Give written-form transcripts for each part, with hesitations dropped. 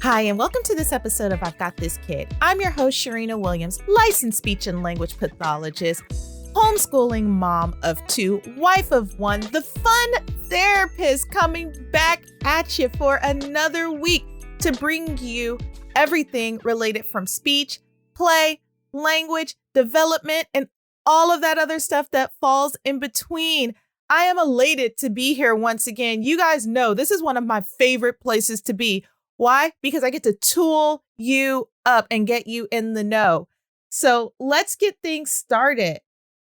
Hi, and welcome to this episode of I've Got This Kid. I'm your host, Cherina Williams, licensed speech and language pathologist, homeschooling mom of two, wife of one, the fun therapist coming back at you for another week to bring you everything related from speech, play, language, development, and all of that other stuff that falls in between. I am elated to be here once again. You guys know this is one of my favorite places to be. Why? Because I get to tool you up and get you in the know. So let's get things started.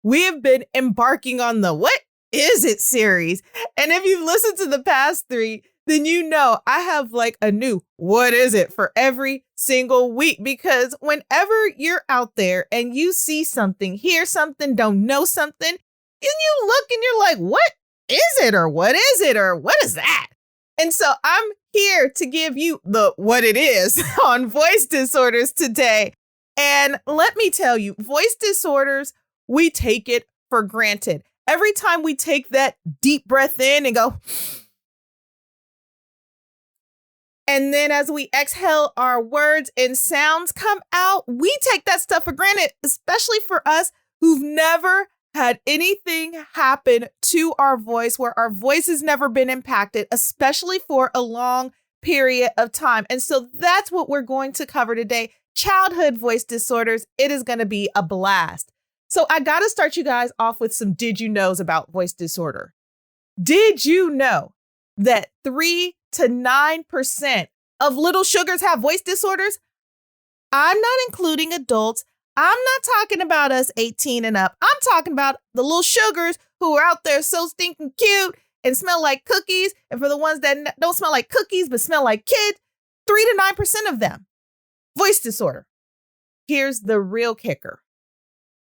We have been embarking on the What Is It series. And if you've listened to the past three, then you know I have like a new What Is It for every single week. Because whenever you're out there and you see something, hear something, don't know something, and you look and you're like, what is it? Or what is it? Or what is that? And so I'm here to give you the what it is on voice disorders today. And let me tell you, voice disorders, we take it for granted. Every time we take that deep breath in and go, and then as we exhale, our words and sounds come out, we take that stuff for granted, especially for us who've never had anything happen to our voice, where our voice has never been impacted, especially for a long period of time. And so that's what we're going to cover today. Childhood voice disorders. It is going to be a blast. So I got to start you guys off with some did you knows about voice disorder. Did you know that 3 to 9% of little sugars have voice disorders? I'm not including adults. I'm not talking about us 18 and up. I'm talking about the little sugars who are out there so stinking cute and smell like cookies. And for the ones that don't smell like cookies but smell like kids, 3 to 9% of them. Voice disorder. Here's the real kicker.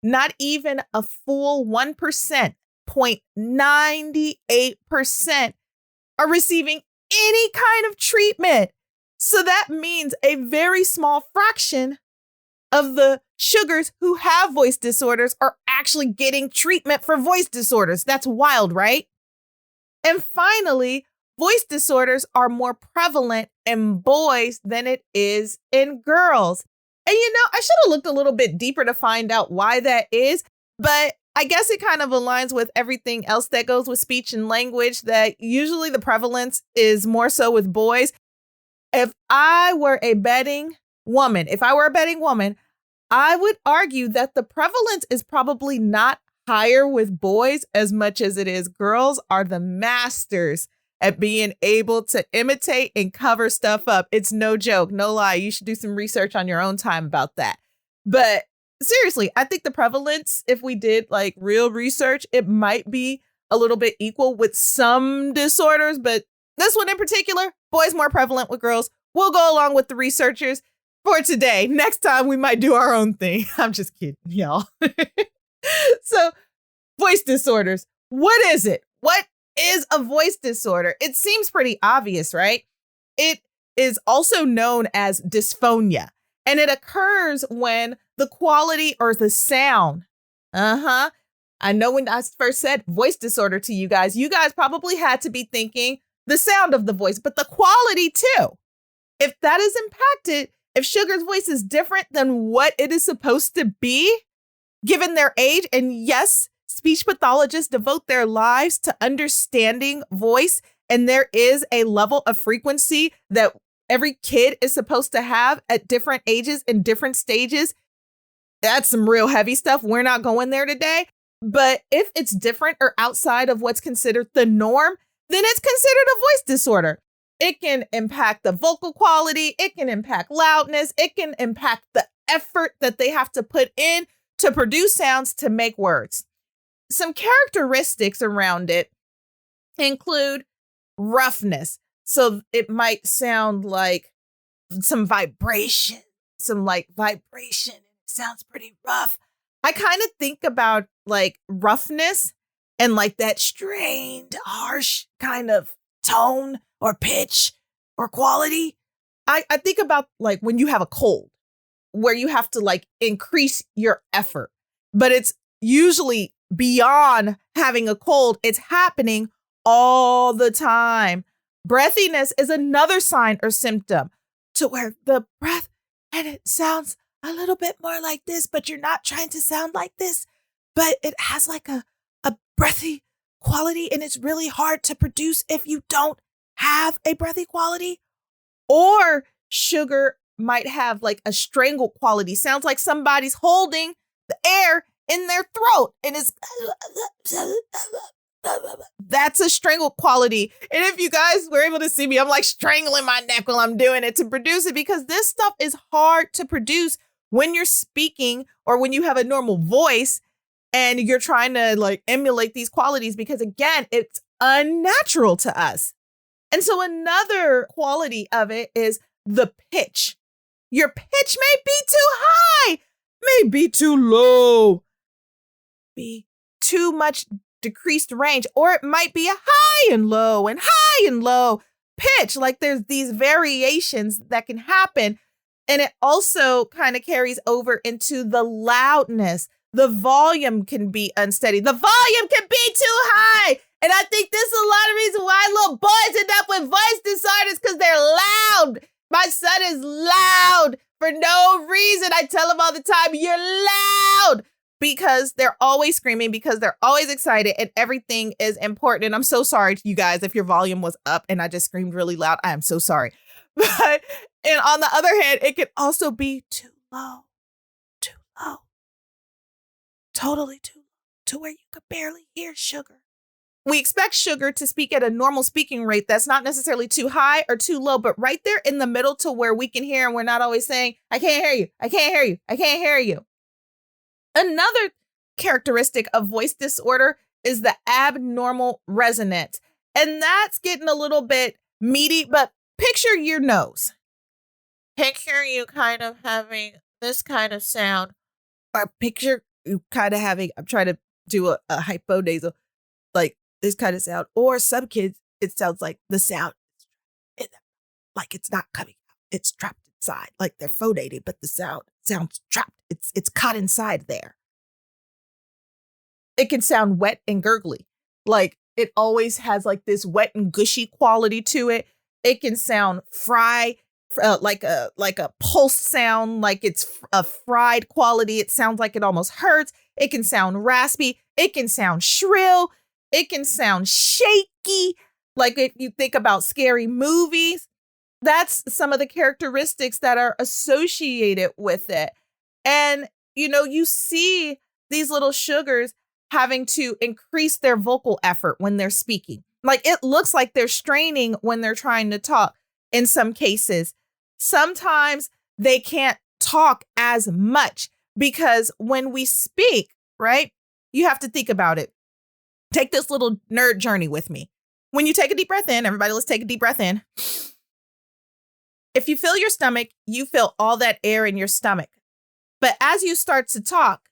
Not even a full 1%, 0.98% are receiving any kind of treatment. So that means a very small fraction of the sugars who have voice disorders are actually getting treatment for voice disorders. That's wild, right? And finally, voice disorders are more prevalent in boys than it is in girls. And you know, I should have looked a little bit deeper to find out why that is, but I guess it kind of aligns with everything else that goes with speech and language, that usually the prevalence is more so with boys. If I were a betting woman, I would argue that the prevalence is probably not higher with boys as much as it is. Girls are the masters at being able to imitate and cover stuff up. It's no joke, no lie. You should do some research on your own time about that. But seriously, I think the prevalence, if we did like real research, it might be a little bit equal with some disorders. But this one in particular, boys more prevalent with girls. We'll go along with the researchers for today. Next time we might do our own thing. I'm just kidding, y'all. So voice disorders. What is it? What is a voice disorder? It seems pretty obvious, right? It is also known as dysphonia, and it occurs when the quality or the sound. I know when I first said voice disorder to you guys probably had to be thinking the sound of the voice, but the quality too. If that is impacted, if Sugar's voice is different than what it is supposed to be, given their age, and yes, speech pathologists devote their lives to understanding voice, and there is a level of frequency that every kid is supposed to have at different ages and different stages. That's some real heavy stuff. We're not going there today. But if it's different or outside of what's considered the norm, then it's considered a voice disorder. It can impact the vocal quality. It can impact loudness. It can impact the effort that they have to put in to produce sounds to make words. Some characteristics around it include roughness. So it might sound like some vibration. It sounds pretty rough. I kind of think about like roughness and like that strained, harsh kind of tone or pitch or quality. I think about like when you have a cold, where you have to like increase your effort, but it's usually beyond having a cold. It's happening all the time. Breathiness is another sign or symptom. to where the breath and it sounds a little bit more like this, but you're not trying to sound like this, but it has like a breathy quality and it's really hard to produce if you don't have a breathy quality. Or sugar might have like a strangled quality. Sounds like somebody's holding the air in their throat and it's that's a strangled quality. And if you guys were able to see me, I'm like strangling my neck while I'm doing it to produce it because this stuff is hard to produce when you're speaking or when you have a normal voice and you're trying to like emulate these qualities because again, it's unnatural to us. And so another quality of it is the pitch. Your pitch may be too high, may be too low, be too much decreased range, or it might be a high and low pitch. Like there's these variations that can happen. And it also kind of carries over into the loudness. The volume can be unsteady. The volume can be too high. And I think this is a lot of reasons why little boys end up with voice disorders because they're loud. My son is loud for no reason. I tell him all the time, you're loud. Because they're always screaming, because they're always excited and everything is important. And I'm so sorry to you guys if your volume was up and I just screamed really loud. I am so sorry. But, and on the other hand, it can also be too low, totally too low, to where you could barely hear sugar. We expect sugar to speak at a normal speaking rate that's not necessarily too high or too low, but right there in the middle to where we can hear and we're not always saying, I can't hear you, I can't hear you, I can't hear you. Another characteristic of voice disorder is the abnormal resonance. And that's getting a little bit meaty, but picture your nose. Picture you kind of having this kind of sound, or picture you kind of having, I'm trying to do a hyponasal, like this kind of sound. Or some kids, it sounds like the sound, like it's not coming out. It's trapped inside, like they're phonating, but the sounds trapped. It's caught inside there. It can sound wet and gurgly. Like it always has like this wet and gushy quality to it. It can sound like a pulsed sound, like it's a fried quality. It sounds like it almost hurts. It can sound raspy. It can sound shrill. It can sound shaky. Like if you think about scary movies, that's some of the characteristics that are associated with it. And, you know, you see these little sugars having to increase their vocal effort when they're speaking. Like it looks like they're straining when they're trying to talk in some cases. Sometimes they can't talk as much because when we speak, right, you have to think about it. Take this little nerd journey with me. When you take a deep breath in, everybody, let's take a deep breath in. If you fill your stomach, you feel all that air in your stomach. But as you start to talk,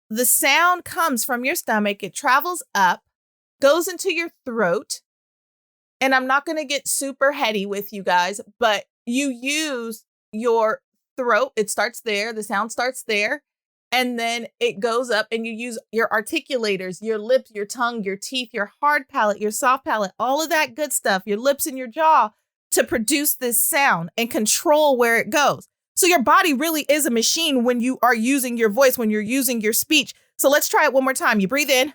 the sound comes from your stomach. It travels up, goes into your throat. And I'm not going to get super heady with you guys, but you use your throat. It starts there. The sound starts there. And then it goes up and you use your articulators, your lips, your tongue, your teeth, your hard palate, your soft palate, all of that good stuff, your lips and your jaw to produce this sound and control where it goes. So your body really is a machine when you are using your voice, when you're using your speech. So let's try it one more time. You breathe in.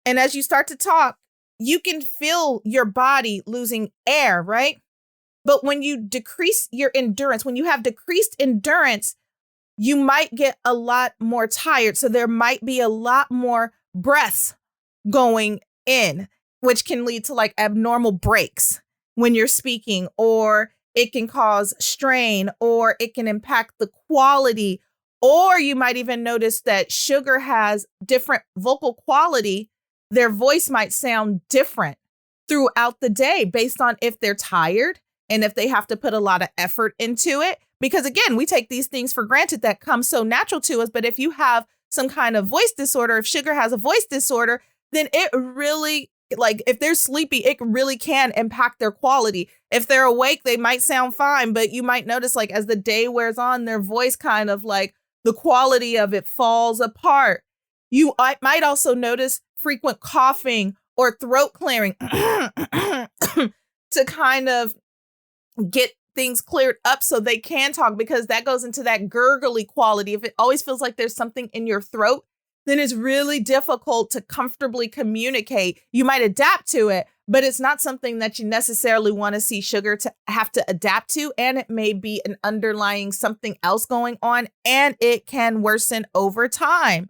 And as you start to talk, you can feel your body losing air, right? But when you decrease your endurance, when you have decreased endurance, you might get a lot more tired. So there might be a lot more breaths going in, which can lead to like abnormal breaks when you're speaking, or it can cause strain, or it can impact the quality, or you might even notice that sugar has different vocal quality. Their voice might sound different throughout the day based on if they're tired and if they have to put a lot of effort into it. Because again, we take these things for granted that come so natural to us. But if you have some kind of voice disorder, if sugar has a voice disorder, then it really, like if they're sleepy, it really can impact their quality. If they're awake, they might sound fine, but you might notice like as the day wears on, their voice kind of like the quality of it falls apart. You might also notice frequent coughing or throat clearing to kind of get things cleared up so they can talk, because that goes into that gurgly quality. If it always feels like there's something in your throat, then it's really difficult to comfortably communicate. You might adapt to it, but it's not something that you necessarily want to see sugar to have to adapt to. And it may be an underlying something else going on, and it can worsen over time.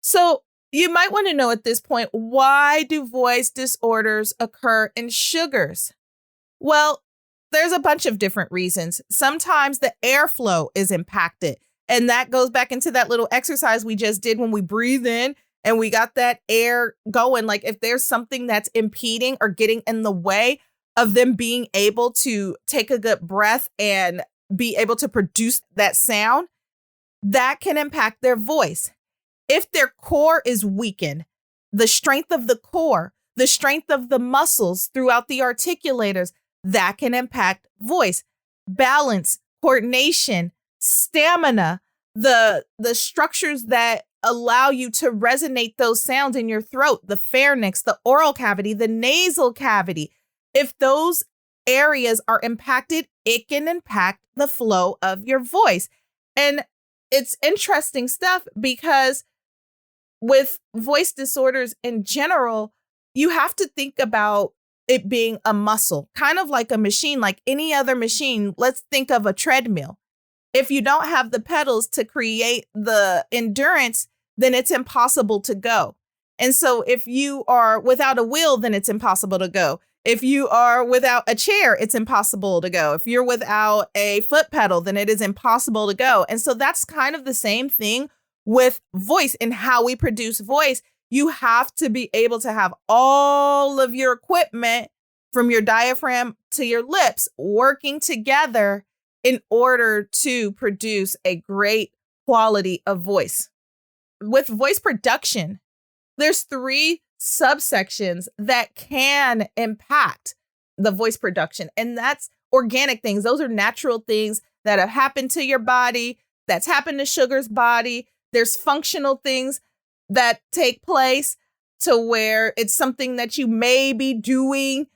So you might want to know at this point, why do voice disorders occur in sugars? Well, there's a bunch of different reasons. Sometimes the airflow is impacted. And that goes back into that little exercise we just did when we breathe in and we got that air going. Like if there's something that's impeding or getting in the way of them being able to take a good breath and be able to produce that sound, that can impact their voice. If their core is weakened, the strength of the core, the strength of the muscles throughout the articulators, that can impact voice. Balance, coordination, stamina, the structures that allow you to resonate those sounds in your throat, the pharynx, the oral cavity, the nasal cavity. If those areas are impacted, it can impact the flow of your voice. And it's interesting stuff because with voice disorders in general, you have to think about it being a muscle, kind of like a machine, like any other machine. Let's think of a treadmill. If you don't have the pedals to create the endurance, then it's impossible to go. And so if you are without a wheel, then it's impossible to go. If you are without a chair, it's impossible to go. If you're without a foot pedal, then it is impossible to go. And so that's kind of the same thing with voice and how we produce voice. You have to be able to have all of your equipment from your diaphragm to your lips working together in order to produce a great quality of voice. With voice production, there's 3 subsections that can impact the voice production. And that's organic things. Those are natural things that have happened to your body, that's happened to sugar's body. There's functional things that take place to where it's something that you may be doing,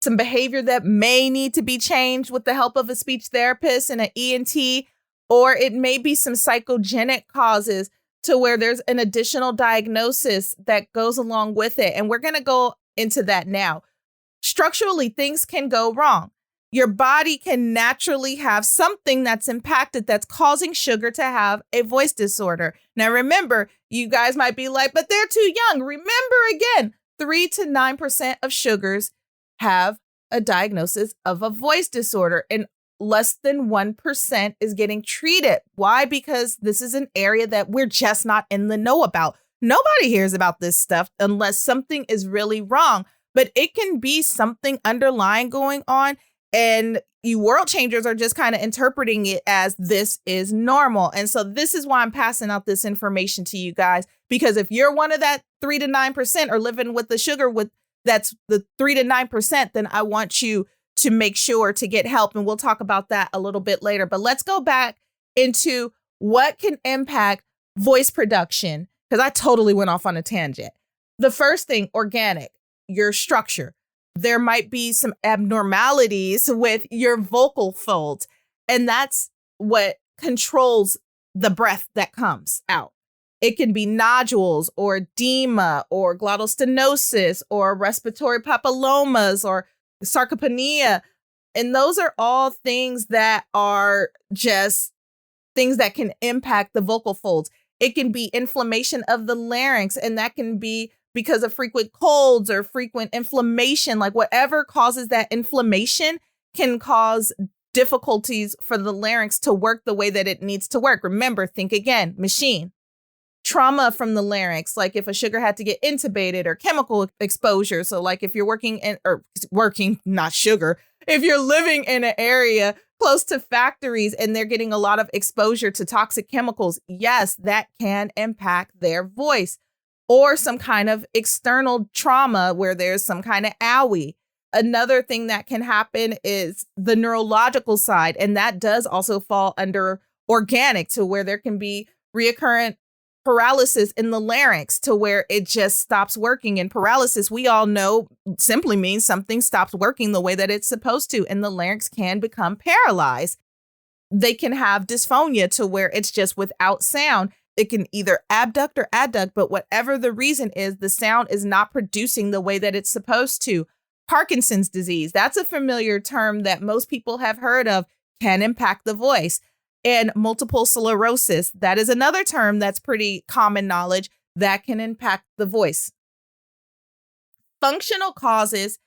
some behavior that may need to be changed with the help of a speech therapist and an ENT, or it may be some psychogenic causes to where there's an additional diagnosis that goes along with it. And we're going to go into that now. Structurally, things can go wrong. Your body can naturally have something that's impacted that's causing sugar to have a voice disorder. Now, remember, you guys might be like, but they're too young. Remember again, 3 to 9% of sugars have a diagnosis of a voice disorder, and less than 1% is getting treated. Why? Because this is an area that we're just not in the know about. Nobody hears about this stuff unless something is really wrong, but it can be something underlying going on. And you world changers are just kind of interpreting it as this is normal. And so this is why I'm passing out this information to you guys, because if you're one of that 3 to 9% or living with the sugar with that's the 3 to 9%, then I want you to make sure to get help. And we'll talk about that a little bit later. But let's go back into what can impact voice production, because I totally went off on a tangent. The first thing, organic, your structure. There might be some abnormalities with your vocal folds, and that's what controls the breath that comes out. It can be nodules or edema or glottal stenosis or respiratory papillomas or sarcopenia. And those are all things that are just things that can impact the vocal folds. It can be inflammation of the larynx, and that can be because of frequent colds or frequent inflammation. Like whatever causes that inflammation can cause difficulties for the larynx to work the way that it needs to work. Remember, think again, machine. Trauma from the larynx, like if a sugar had to get intubated, or chemical exposure. So like if you're not sugar, if you're living in an area close to factories and they're getting a lot of exposure to toxic chemicals, yes, that can impact their voice. Or some kind of external trauma where there's some kind of owie. Another thing that can happen is the neurological side, and that does also fall under organic, to where there can be recurrent paralysis in the larynx to where it just stops working. And paralysis, we all know, simply means something stops working the way that it's supposed to, and the larynx can become paralyzed. They can have dysphonia to where it's just without sound. It can either abduct or adduct, but whatever the reason is, the sound is not producing the way that it's supposed to. Parkinson's disease, that's a familiar term that most people have heard of, can impact the voice. And multiple sclerosis, that is another term that's pretty common knowledge that can impact the voice. Functional causes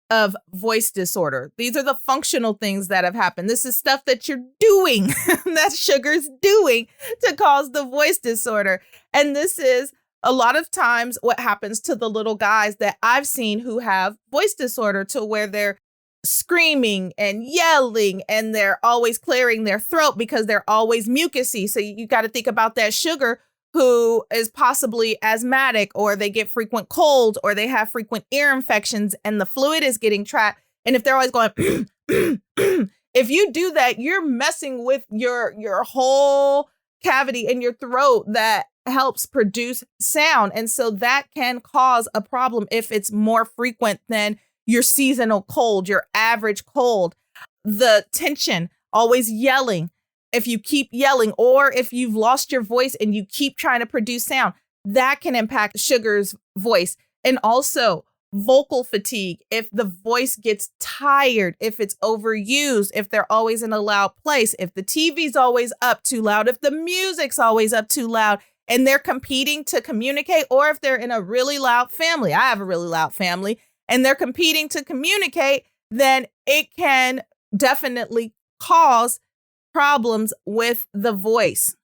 of voice disorder. These are the functional things that have happened. This is stuff that you're doing, that sugar's doing to cause the voice disorder. And this is a lot of times what happens to the little guys that I've seen who have voice disorder, to where they're screaming and yelling and they're always clearing their throat because they're always mucusy. So you got to think about that sugar who is possibly asthmatic, or they get frequent colds, or they have frequent ear infections and the fluid is getting trapped. And if they're always going, if you do that, you're messing with your whole cavity in your throat that helps produce sound. And so that can cause a problem if it's more frequent than your seasonal cold, your average cold. The tension, always yelling. If you keep yelling, or if you've lost your voice and you keep trying to produce sound, that can impact sugar's voice. And also vocal fatigue. If the voice gets tired, if it's overused, if they're always in a loud place, if the TV's always up too loud, if the music's always up too loud, and they're competing to communicate, or if they're in a really loud family. I have a really loud family, and they're competing to communicate, then it can definitely cause problems with the voice.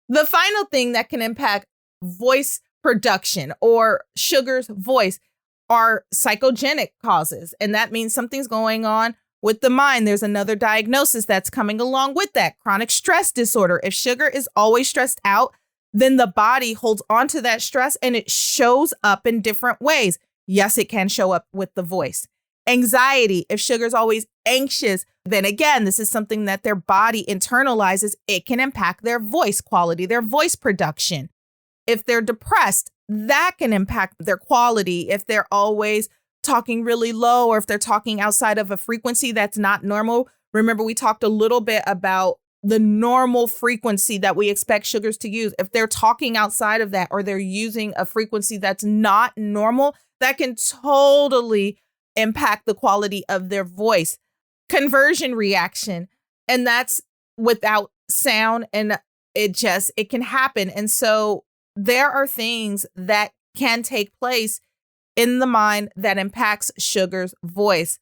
The final thing that can impact voice production or sugar's voice are psychogenic causes. And that means something's going on with the mind. There's another diagnosis that's coming along with that: chronic stress disorder. If sugar is always stressed out, then the body holds on to that stress and it shows up in different ways. Yes, it can show up with the voice. Anxiety, if sugar's always anxious, then again, this is something that their body internalizes. It can impact their voice quality, their voice production. If they're depressed, that can impact their quality. If they're always talking really low, or if they're talking outside of a frequency that's not normal. Remember, we talked a little bit about the normal frequency that we expect sugars to use. If they're talking outside of that, or they're using a frequency that's not normal, that can totally impact the quality of their voice. Conversion reaction, and that's without sound, and it can happen. And so there are things that can take place in the mind that impacts sugar's voice.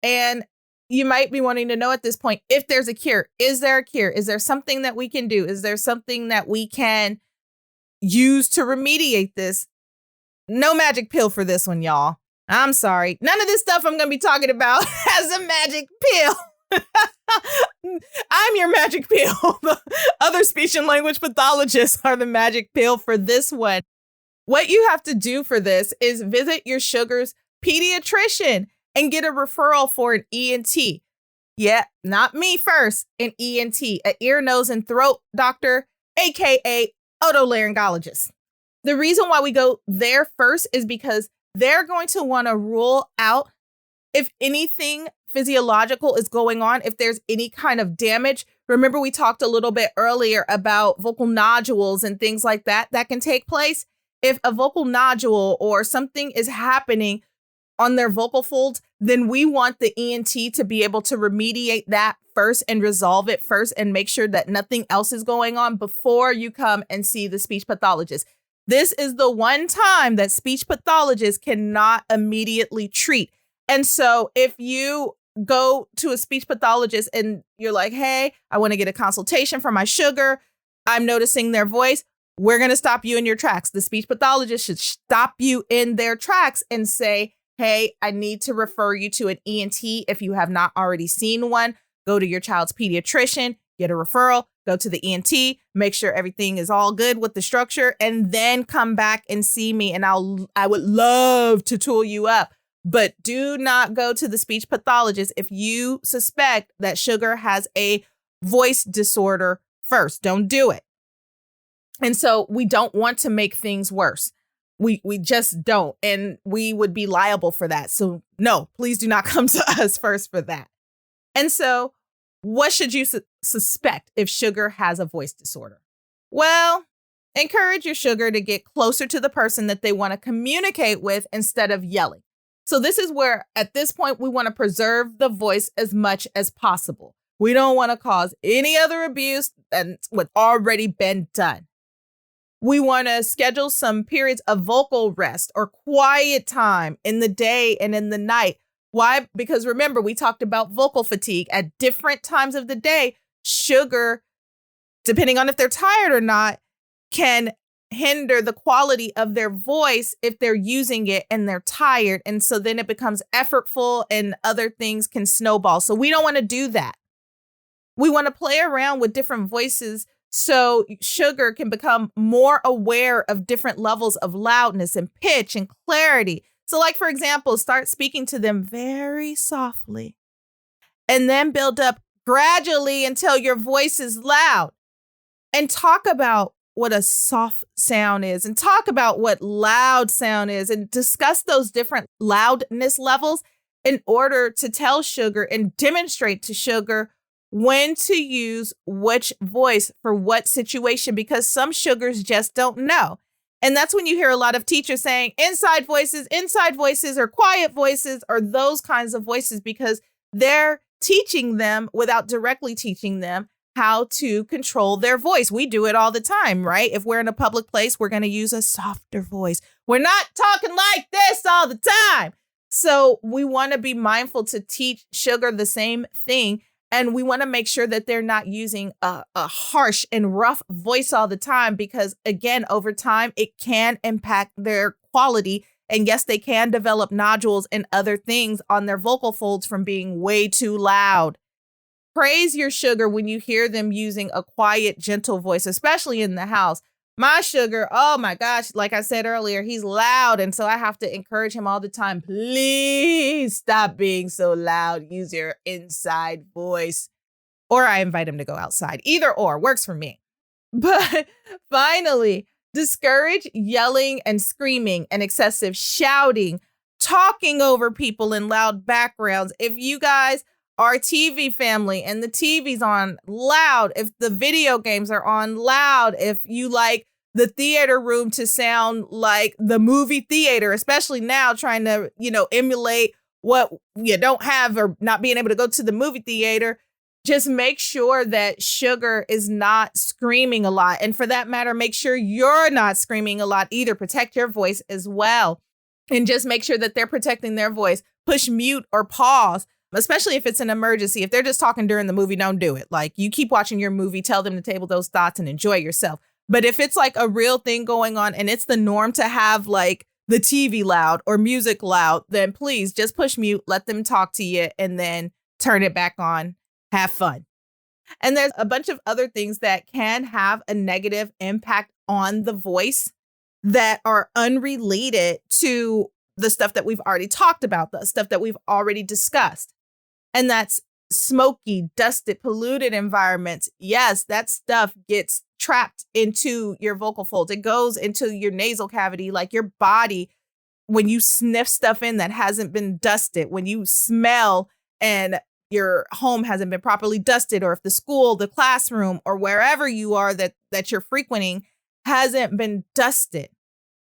And you might be wanting to know at this point if there's a cure. Is there a cure? Is there something that we can do? Is there something that we can use to remediate this? No magic pill for this one, y'all. I'm sorry. None of this stuff I'm going to be talking about has a magic pill. I'm your magic pill. The other speech and language pathologists are the magic pill for this one. What you have to do for this is visit your sugar's pediatrician and get a referral for an ENT. Yeah, not me first, an ENT, an ear, nose, and throat doctor, aka otolaryngologist. The reason why we go there first is because they're going to want to rule out if anything physiological is going on, if there's any kind of damage. Remember, we talked a little bit earlier about vocal nodules and things like that can take place. If a vocal nodule or something is happening on their vocal folds, then we want the ENT to be able to remediate that first and resolve it first and make sure that nothing else is going on before you come and see the speech pathologist. This is the one time that speech pathologists cannot immediately treat. And so if you go to a speech pathologist and you're like, hey, I want to get a consultation for my sugar, I'm noticing their voice, we're going to stop you in your tracks. The speech pathologist should stop you in their tracks and say, hey, I need to refer you to an ENT. If you have not already seen one, go to your child's pediatrician, get a referral, go to the ENT, make sure everything is all good with the structure, and then come back and see me. And I would love to tool you up. But do not go to the speech pathologist if you suspect that sugar has a voice disorder first. Don't do it. And so we don't want to make things worse. We just don't. And we would be liable for that. So no, please do not come to us first for that. And so what should you suspect if sugar has a voice disorder? Well, encourage your sugar to get closer to the person that they want to communicate with instead of yelling. So this is where, at this point, we want to preserve the voice as much as possible. We don't want to cause any other abuse than what's already been done. We want to schedule some periods of vocal rest or quiet time in the day and in the night. Why? Because remember, we talked about vocal fatigue at different times of the day. Sugar, depending on if they're tired or not, can hinder the quality of their voice if they're using it and they're tired. And so then it becomes effortful and other things can snowball. So we don't want to do that. We want to play around with different voices so sugar can become more aware of different levels of loudness and pitch and clarity. So like, for example, start speaking to them very softly and then build up gradually until your voice is loud, and talk about what a soft sound is and talk about what loud sound is and discuss those different loudness levels in order to tell sugar and demonstrate to sugar when to use which voice for what situation, because some sugars just don't know. And that's when you hear a lot of teachers saying inside voices, or quiet voices, or those kinds of voices, because they're teaching them without directly teaching them how to control their voice. We do it all the time, right? If we're in a public place, we're going to use a softer voice. We're not talking like this all the time. So we want to be mindful to teach sugar the same thing. And we want to make sure that they're not using a harsh and rough voice all the time, because, again, over time, it can impact their quality. And yes, they can develop nodules and other things on their vocal folds from being way too loud. Praise your sugar when you hear them using a quiet, gentle voice, especially in the house. My sugar, oh my gosh, like I said earlier, he's loud. And so I have to encourage him all the time. Please stop being so loud. Use your inside voice. Or I invite him to go outside. Either or works for me. But finally, discourage yelling and screaming and excessive shouting, talking over people in loud backgrounds. If you guys are TV family and the TV's on loud, if the video games are on loud, if you like the theater room to sound like the movie theater, especially now trying to, emulate what you don't have or not being able to go to the movie theater, just make sure that sugar is not screaming a lot. And for that matter, make sure you're not screaming a lot either. Protect your voice as well. And just make sure that they're protecting their voice. Push mute or pause, especially if it's an emergency. If they're just talking during the movie, don't do it. Like, you keep watching your movie, tell them to table those thoughts and enjoy yourself. But if it's like a real thing going on and it's the norm to have like the TV loud or music loud, then please just push mute, let them talk to you, and then turn it back on. Have fun. And there's a bunch of other things that can have a negative impact on the voice that are unrelated to the stuff that we've already talked about, the stuff that we've already discussed. And that's smoky, dusted, polluted environments. Yes, that stuff gets trapped into your vocal folds. It goes into your nasal cavity, like your body. When you sniff stuff in that hasn't been dusted, when you smell and your home hasn't been properly dusted, or if the school, the classroom, or wherever you are that you're frequenting hasn't been dusted,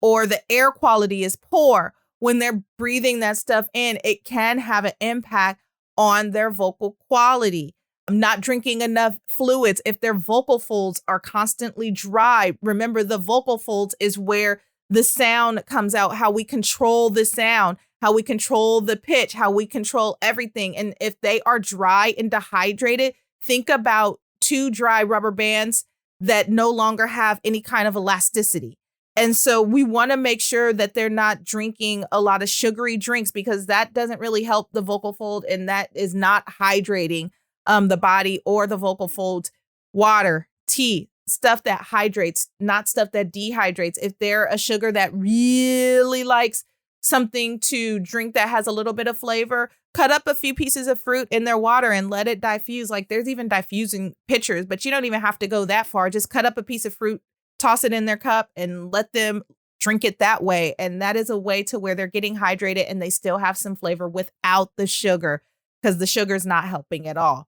or the air quality is poor, when they're breathing that stuff in, it can have an impact on their vocal quality. Not drinking enough fluids, if their vocal folds are constantly dry. Remember, the vocal folds is where the sound comes out, how we control the sound, how we control the pitch, how we control everything. And if they are dry and dehydrated, think about 2 dry rubber bands that no longer have any kind of elasticity. And so we want to make sure that they're not drinking a lot of sugary drinks, because that doesn't really help the vocal fold, and that is not hydrating the body or the vocal folds. Water, tea, stuff that hydrates, not stuff that dehydrates. If they're a sugar that really likes something to drink that has a little bit of flavor, cut up a few pieces of fruit in their water and let it diffuse. Like, there's even diffusing pitchers, but you don't even have to go that far. Just cut up a piece of fruit toss it in their cup and let them drink it that way. And that is a way to where they're getting hydrated and they still have some flavor without the sugar, because the sugar is not helping at all.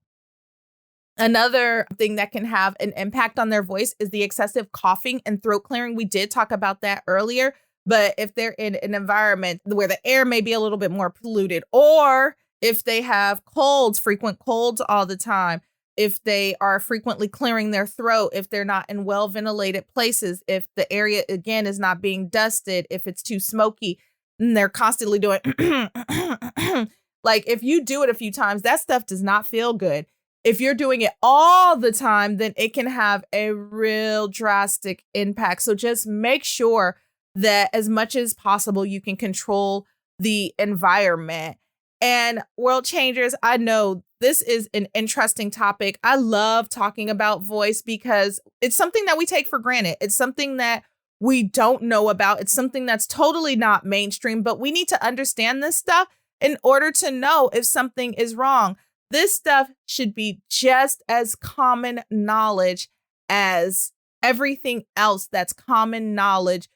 Another thing that can have an impact on their voice is the excessive coughing and throat clearing. We did talk about that earlier, but if they're in an environment where the air may be a little bit more polluted, or if they have colds, frequent colds all the time, if they are frequently clearing their throat, if they're not in well ventilated places, if the area, again, is not being dusted, if it's too smoky and they're constantly doing like, if you do it a few times, that stuff does not feel good. If you're doing it all the time, then it can have a real drastic impact. So just make sure that as much as possible, you can control the environment. And World Changers, I know this is an interesting topic. I love talking about voice because it's something that we take for granted. It's something that we don't know about. It's something that's totally not mainstream, but we need to understand this stuff in order to know if something is wrong. This stuff should be just as common knowledge as everything else that's common knowledge,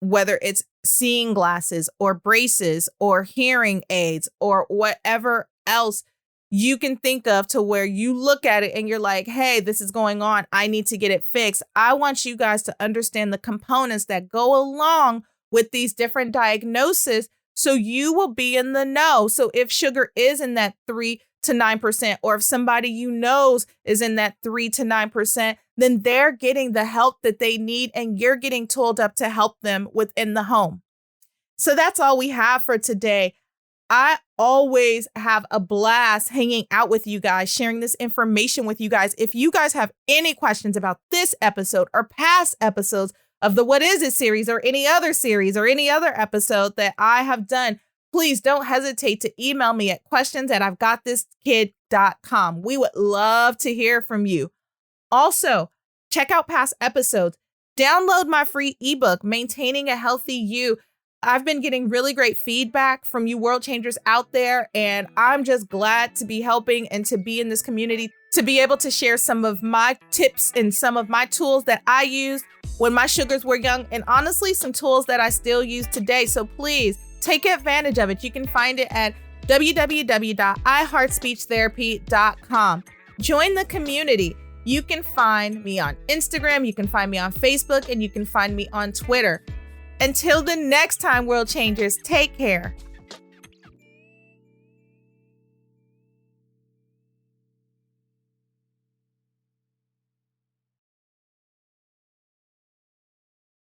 whether it's seeing glasses or braces or hearing aids or whatever else you can think of, to where you look at it and you're like, hey, this is going on. I need to get it fixed. I want you guys to understand the components that go along with these different diagnoses, so you will be in the know. So if sugar is in that 3 to 9%, or if somebody you knows is in that 3 to 9%, then they're getting the help that they need and you're getting tooled up to help them within the home. So that's all we have for today. I always have a blast hanging out with you guys, sharing this information with you guys. If you guys have any questions about this episode or past episodes of the What Is It series, or any other series or any other episode that I have done, please don't hesitate to email me at questions@I'veGotThisKid.com. We would love to hear from you. Also, check out past episodes. Download my free ebook, Maintaining a Healthy You. I've been getting really great feedback from you World Changers out there, and I'm just glad to be helping and to be in this community, to be able to share some of my tips and some of my tools that I used when my sugars were young, and honestly, some tools that I still use today. So please take advantage of it. You can find it at www.iHeartSpeechTherapy.com. Join the community. You can find me on Instagram, you can find me on Facebook, and you can find me on Twitter. Until the next time, World Changers, take care.